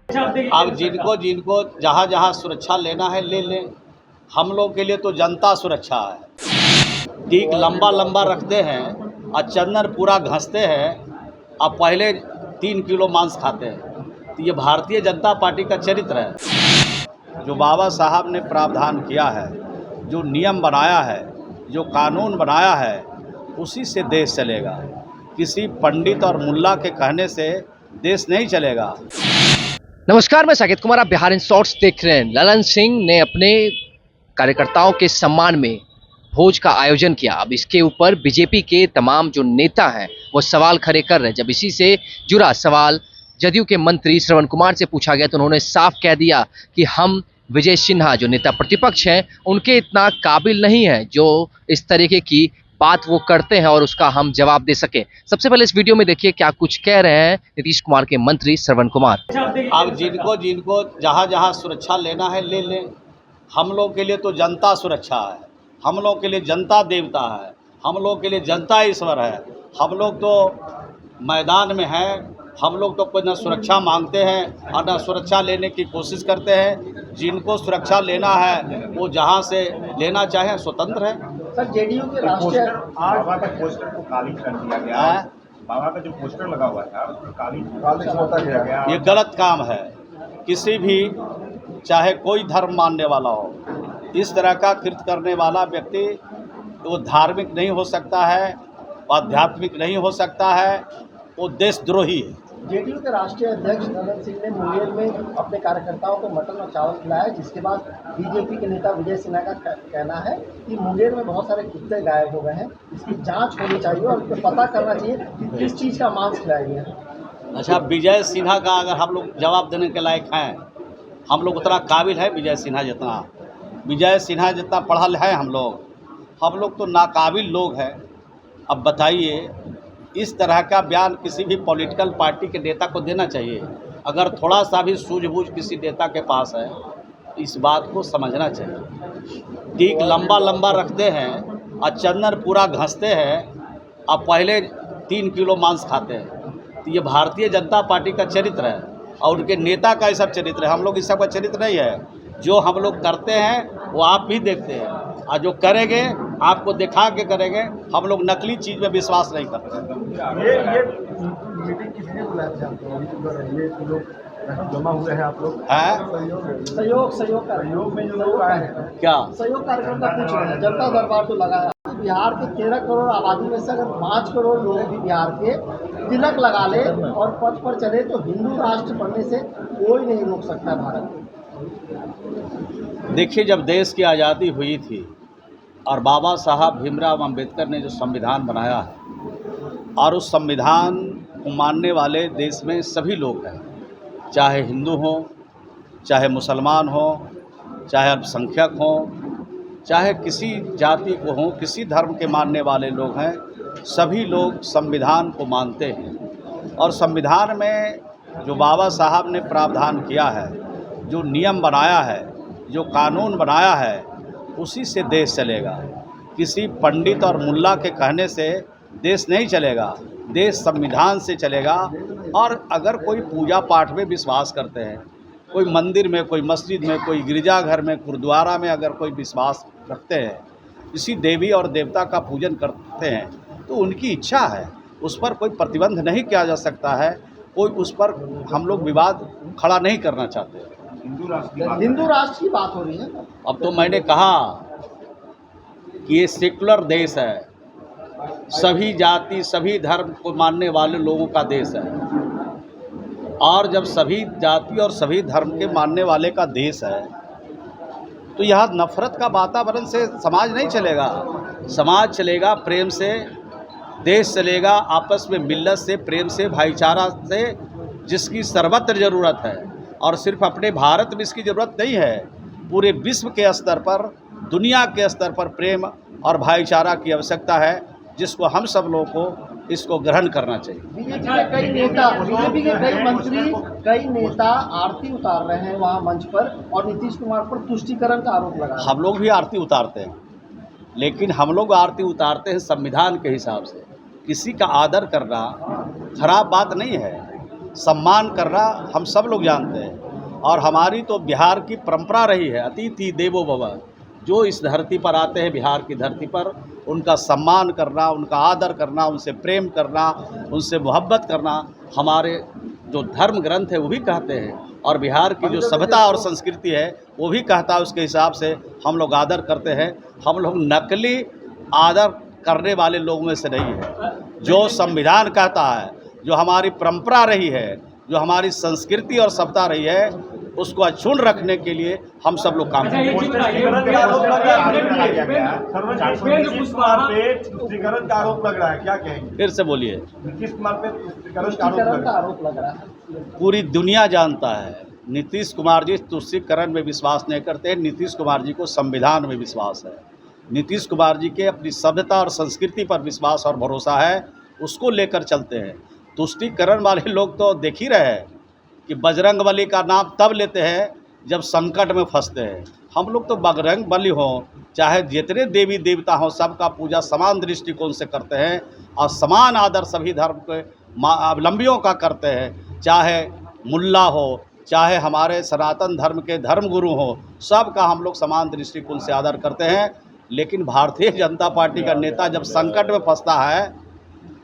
अब जिनको जिनको जहाँ जहाँ सुरक्षा लेना है ले लें। हम लोग के लिए तो जनता सुरक्षा है। टीक लंबा लंबा रखते हैं और चंदन पूरा घसते हैं और पहले 3 किलो मांस खाते हैं। तो ये भारतीय जनता पार्टी का चरित्र है। जो बाबा साहब ने प्रावधान किया है, जो नियम बनाया है, जो कानून बनाया है, उसी से देश चलेगा। किसी पंडित और मुल्ला के कहने से देश नहीं चलेगा। नमस्कार, मैं साकेत कुमार, आप बिहार इन शॉर्ट्स देख रहे हैं। ललन सिंह ने अपने कार्यकर्ताओं के सम्मान में भोज का आयोजन किया। अब इसके ऊपर बीजेपी के तमाम जो नेता हैं वो सवाल खड़े कर रहे हैं। जब इसी से जुड़ा सवाल जदयू के मंत्री श्रवण कुमार से पूछा गया तो उन्होंने साफ कह दिया कि हम विजय सिन्हा जो नेता प्रतिपक्ष हैं उनके इतना काबिल नहीं है जो इस तरीके की बात वो करते हैं और उसका हम जवाब दे सके। सबसे पहले इस वीडियो में देखिए क्या कुछ कह रहे हैं नीतीश कुमार के मंत्री श्रवण कुमार। अब जिनको जिनको जहाँ जहाँ सुरक्षा लेना है ले लें। हम लोग के लिए तो जनता सुरक्षा है। हम लोग के लिए जनता देवता है। हम लोग के लिए जनता ईश्वर है। हम लोग तो मैदान में हैं। हम लोग तो कोई ना सुरक्षा मांगते हैं और ना सुरक्षा लेने की कोशिश करते हैं। जिनको सुरक्षा लेना है वो जहाँ से लेना चाहें स्वतंत्र है। सर, जेडीयू के राष्ट्रीय बाबा के पोस्टर को काली कर दिया गया है। बाबा का जो पोस्टर लगा हुआ था उसको काली किया गया। ये गलत काम है। किसी भी चाहे कोई धर्म मानने वाला हो, इस तरह का कृत्य करने वाला व्यक्ति वो धार्मिक नहीं हो सकता है, आध्यात्मिक नहीं हो सकता है, वो देशद्रोही है। जेडीयू के राष्ट्रीय अध्यक्ष ललन सिंह ने मुंगेर में अपने कार्यकर्ताओं को मटन और चावल खिलाया, जिसके बाद बीजेपी के नेता विजय सिन्हा का कहना है कि मुंगेर में बहुत सारे कुत्ते गायब हो गए हैं, इसकी जांच होनी चाहिए और इस पर पता करना चाहिए कि किस चीज़ का मांस खिलाया गया है। अच्छा, विजय सिन्हा का अगर हम लोग जवाब देने के लायक हैं, हम लोग उतना काबिल है विजय सिन्हा जितना पढ़ा है हम लोग तो नाकाबिल लोग हैं। अब बताइए, इस तरह का बयान किसी भी पॉलिटिकल पार्टी के नेता को देना चाहिए। अगर थोड़ा सा भी सूझबूझ किसी नेता के पास है तो इस बात को समझना चाहिए। टीक लंबा लंबा रखते हैं और चंदन पूरा घसते हैं और पहले 3 किलो मांस खाते हैं। तो ये भारतीय जनता पार्टी का चरित्र है और उनके नेता का ये सब चरित्र है। हम लोग इस सब का चरित्र नहीं है। जो हम लोग करते हैं वो आप भी देखते हैं और जो करेंगे आपको दिखा के करेंगे। हम लोग नकली चीज़ में विश्वास नहीं करते। ये मीटिंग किस लिए बुलाया था? ये लोग जमा हुए हैं, आप लोग सहयोग में जो लोग आए हैं, क्या सहयोग कार्यक्रम का पूछ रहे हैं? जनता दरबार तो लगाया। बिहार के 13 करोड़ आबादी में से अगर 5 करोड़ लोग भी बिहार के तिलक लगा ले और पथ पर चले तो हिंदू राष्ट्र बनने से कोई नहीं रोक सकता भारत। देखिए, जब देश की आज़ादी हुई थी और बाबा साहब भीमराव अंबेडकर ने जो संविधान बनाया है और उस संविधान को मानने वाले देश में सभी लोग हैं, चाहे हिंदू हों, चाहे मुसलमान हों, चाहे अल्पसंख्यक हों, चाहे किसी जाति को हों, किसी धर्म के मानने वाले लोग हैं, सभी लोग संविधान को मानते हैं। और संविधान में जो बाबा साहब ने प्रावधान किया है, जो नियम बनाया है, जो कानून बनाया है, उसी से देश चलेगा। किसी पंडित और मुल्ला के कहने से देश नहीं चलेगा। देश संविधान से चलेगा। और अगर कोई पूजा पाठ में विश्वास करते हैं, कोई मंदिर में, कोई मस्जिद में, कोई गिरजाघर में, गुरुद्वारा में अगर कोई विश्वास रखते हैं, किसी देवी और देवता का पूजन करते हैं, तो उनकी इच्छा है, उस पर कोई प्रतिबंध नहीं किया जा सकता है। कोई उस पर हम लोग विवाद खड़ा नहीं करना चाहते। हिंदू राष्ट्र की बात हो रही है। अब तो मैंने कहा कि ये सेकुलर देश है, सभी जाति सभी धर्म को मानने वाले लोगों का देश है। और जब सभी जाति और सभी धर्म के मानने वाले का देश है तो यहाँ नफरत का वातावरण से समाज नहीं चलेगा। समाज चलेगा प्रेम से, देश चलेगा आपस में मिल्लत से, प्रेम से, भाईचारा से, जिसकी सर्वत्र ज़रूरत है। और सिर्फ अपने भारत में इसकी ज़रूरत नहीं है, पूरे विश्व के स्तर पर, दुनिया के स्तर पर प्रेम और भाईचारा की आवश्यकता है, जिसको हम सब लोगों को इसको ग्रहण करना चाहिए। बीजेपी के कई नेता, बीजेपी के कई मंत्री, कई नेता आरती उतार रहे हैं वहाँ मंच पर और नीतीश कुमार पर तुष्टीकरण का आरोप लगा। हम लोग भी आरती उतारते हैं, लेकिन हम लोग आरती उतारते हैं संविधान के हिसाब से। किसी का आदर करना खराब बात नहीं है। सम्मान करना हम सब लोग जानते हैं। और हमारी तो बिहार की परंपरा रही है, अतिथि देवो भव। जो इस धरती पर आते हैं, बिहार की धरती पर, उनका सम्मान करना, उनका आदर करना, उनसे प्रेम करना, उनसे मोहब्बत करना हमारे जो धर्म ग्रंथ है वो भी कहते हैं, और बिहार की जो सभ्यता और संस्कृति है वो भी कहता है। उसके हिसाब से हम लोग आदर करते हैं। हम लोग नकली आदर करने वाले लोगों में से नहीं है। जो संविधान कहता है, जो हमारी परंपरा रही है, जो हमारी संस्कृति और सभ्यता रही है, उसको अक्षुण्ण रखने के लिए हम सब लोग काम करते हैं। तुष्टीकरण का आरोप लग रहा है, क्या कहेंगे? फिर से बोलिए। नीतीश कुमार पे तुष्टीकरण का आरोप लग रहा है। पूरी दुनिया जानता है नीतीश कुमार जी तुष्टीकरण में विश्वास नहीं करते। नीतीश कुमार जी को संविधान में विश्वास है। नीतीश कुमार जी के अपनी सभ्यता और संस्कृति पर विश्वास और भरोसा है, उसको लेकर चलते हैं। तुष्टीकरण वाले लोग तो देख ही रहे हैं कि बजरंगबली का नाम तब लेते हैं जब संकट में फंसते हैं। हम लोग तो बजरंगबली हों, चाहे जितने देवी देवता हों, सबका पूजा समान दृष्टिकोण से करते हैं और समान आदर सभी धर्म के अवलंबियों का करते हैं। चाहे मुल्ला हो, चाहे हमारे सनातन धर्म के धर्मगुरु हों, सबका हम लोग समान दृष्टिकोण से आदर करते हैं। लेकिन भारतीय जनता पार्टी का नेता जब संकट में फंसता है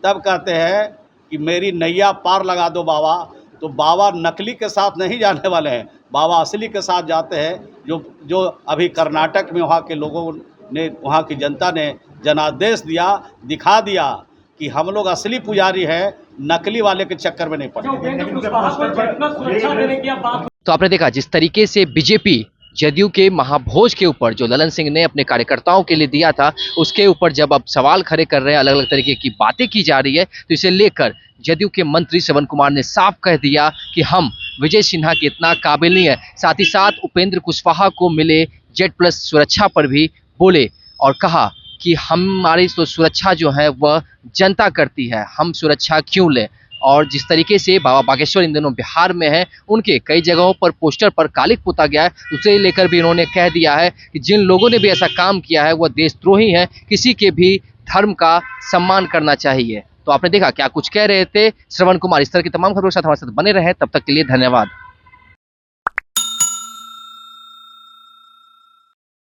तब कहते हैं कि मेरी नैया पार लगा दो बाबा। तो बाबा नकली के साथ नहीं जाने वाले हैं, बाबा असली के साथ जाते हैं। जो अभी कर्नाटक में वहाँ के लोगों ने, वहाँ की जनता ने जनादेश दिया, दिखा दिया कि हम लोग असली पुजारी हैं, नकली वाले के चक्कर में नहीं पड़ते। तो आपने देखा जिस तरीके से बीजेपी जदयू के महाभोज के ऊपर जो ललन सिंह ने अपने कार्यकर्ताओं के लिए दिया था, उसके ऊपर जब अब सवाल खड़े कर रहे हैं, अलग अलग तरीके की बातें की जा रही है, तो इसे लेकर जदयू के मंत्री श्रवण कुमार ने साफ कह दिया कि हम विजय सिन्हा के इतना काबिल नहीं है। साथ ही साथ उपेंद्र कुशवाहा को मिले Z+ सुरक्षा पर भी बोले और कहा कि हमारी तो सुरक्षा जो है वह जनता करती है, हम सुरक्षा क्यों लें। और जिस तरीके से बाबा बागेश्वर इन दिनों बिहार में है, उनके कई जगहों पर पोस्टर पर कालिक पुता गया है, उसे लेकर भी इन्होंने कह दिया है कि जिन लोगों ने भी ऐसा काम किया है वह देशद्रोही हैं, किसी के भी धर्म का सम्मान करना चाहिए। तो आपने देखा क्या कुछ कह रहे थे श्रवण कुमार। इस तरह की तमाम खबरों के साथ हमारे साथ बने रहे। तब तक के लिए धन्यवाद।